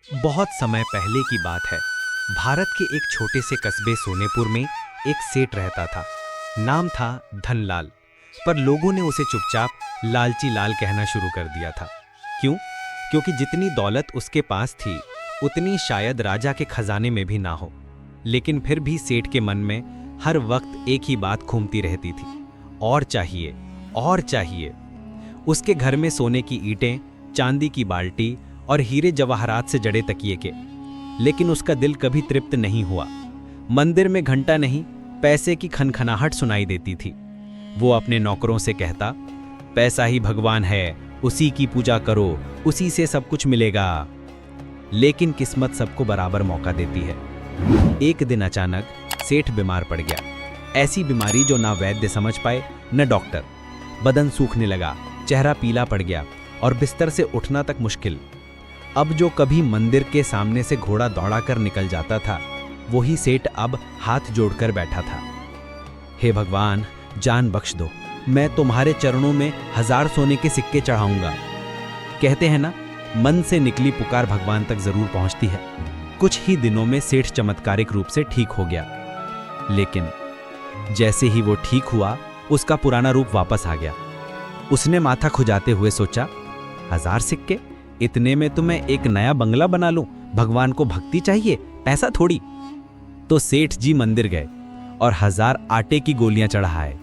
बहुत समय पहले की बात है। भारत के एक छोटे से कस्बे सोनेपुर में एक सेठ रहता था। नाम था धनलाल, पर लोगों ने उसे चुपचाप लालची लाल कहना शुरू कर दिया था। क्यों? क्योंकि जितनी दौलत उसके पास थी उतनी शायद राजा के खजाने में भी ना हो। लेकिन फिर भी सेठ के मन में हर वक्त एक ही बात घूमती रहती थी, और चाहिए, और चाहिए। उसके घर में सोने की ईंटें, चांदी की बाल्टी और हीरे जवाहरात से जड़े तकिए के। लेकिन उसका दिल कभी तृप्त नहीं हुआ। मंदिर में घंटा नहीं, पैसे की खनखनाहट सुनाई देती थी। वो अपने नौकरों से कहता, पैसा ही भगवान है, उसी की पूजा करो, उसी से सब कुछ मिलेगा। लेकिन किस्मत सबको बराबर मौका देती है। एक दिन अचानक सेठ बीमार पड़ गया। ऐसी बीमारी जो ना वैद्य समझ पाए न डॉक्टर। बदन सूखने लगा, चेहरा पीला पड़ गया और बिस्तर से उठना तक मुश्किल। अब जो कभी मंदिर के सामने से घोड़ा दौड़ा कर निकल जाता था, वही सेठ अब हाथ जोड़कर बैठा था। हे भगवान, जान बख्श दो, मैं तुम्हारे चरणों में 1000 सोने के सिक्के चढ़ाऊंगा। कहते हैं ना, मन से निकली पुकार भगवान तक जरूर पहुंचती है। कुछ ही दिनों में सेठ चमत्कारिक रूप से ठीक हो गया। लेकिन जैसे ही वो ठीक हुआ, उसका पुराना रूप वापस आ गया। उसने माथा खुजाते हुए सोचा, 1000 सिक्के, इतने में तो मैं एक नया बंगला बना लूं। भगवान को भक्ति चाहिए, पैसा थोड़ी। तो सेठ जी मंदिर गए और 1000 आटे की गोलियां चढ़ाए।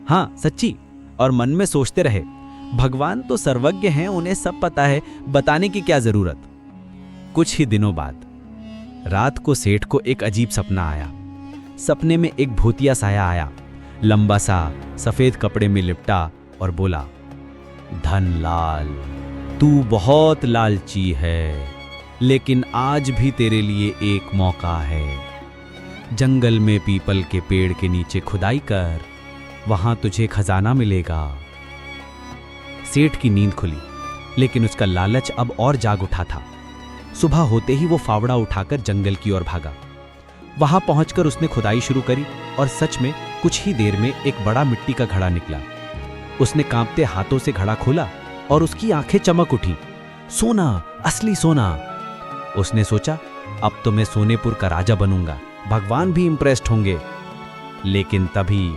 हाँ, सच्ची। और मन में सोचते रहे, भगवान तो सर्वज्ञ हैं, उन्हें सब पता है, बताने की क्या जरूरत। कुछ ही दिनों बाद रात को सेठ को एक अजीब सपना आया। सपने में एक भूतिया साया आया, लंबा सा, सफेद कपड़े में लिपटा, और बोला, धनलाल, तू बहुत लालची है, लेकिन आज भी तेरे लिए एक मौका है। जंगल में पीपल के पेड़ के नीचे खुदाई कर, वहां तुझे खजाना मिलेगा। सेठ की नींद खुली, लेकिन उसका लालच अब और जाग उठा था। सुबह होते ही वो फावड़ा उठाकर जंगल की ओर भागा। वहां पहुंचकर उसने खुदाई शुरू करी और सच में कुछ ही देर में एक बड़ा मिट्टी का घड़ा निकला। उसने कांपते हाथों से घड़ा खोला और उसकी आंखें चमक उठी। सोना, असली सोना। उसने सोचा, अब तो मैं सोनेपुर का राजा बनूंगा, भगवान भी इंप्रेस्ड होंगे। लेकिन तभी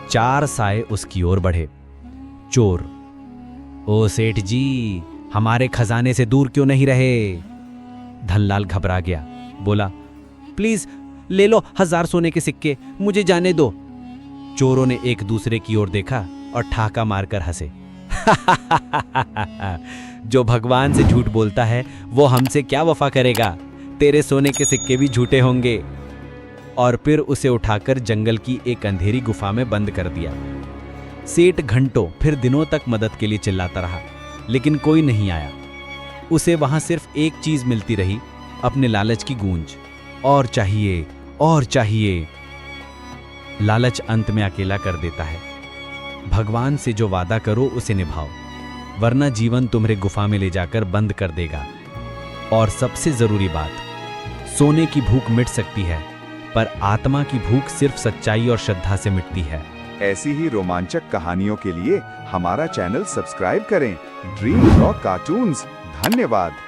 4 साए उसकी ओर बढ़े। चोर, ओ सेठ जी, हमारे खजाने से दूर क्यों नहीं रहे? धनलाल घबरा गया, बोला, प्लीज ले लो 1000 सोने के सिक्के, मुझे जाने दो। चोरों ने एक दूसरे की ओर देखा और ठहाका मारकर हंसे। जो भगवान से झूठ बोलता है वो हमसे क्या वफा करेगा? तेरे सोने के सिक्के भी झूठे होंगे। और फिर उसे उठाकर जंगल की एक अंधेरी गुफा में बंद कर दिया। सेठ घंटों फिर दिनों तक मदद के लिए चिल्लाता रहा, लेकिन कोई नहीं आया। उसे वहां सिर्फ एक चीज मिलती रही, अपने लालच की गूंज। और चाहिए, और चाहिए। लालच अंत में अकेला कर देता है। भगवान से जो वादा करो उसे निभाओ, वरना जीवन तुम्हारे गुफा में ले जाकर बंद कर देगा। और सबसे जरूरी बात, सोने की भूख मिट सकती है, पर आत्मा की भूख सिर्फ सच्चाई और श्रद्धा से मिटती है। ऐसी ही रोमांचक कहानियों के लिए हमारा चैनल सब्सक्राइब करें, ड्रीम रॉक कार्टून्स। धन्यवाद।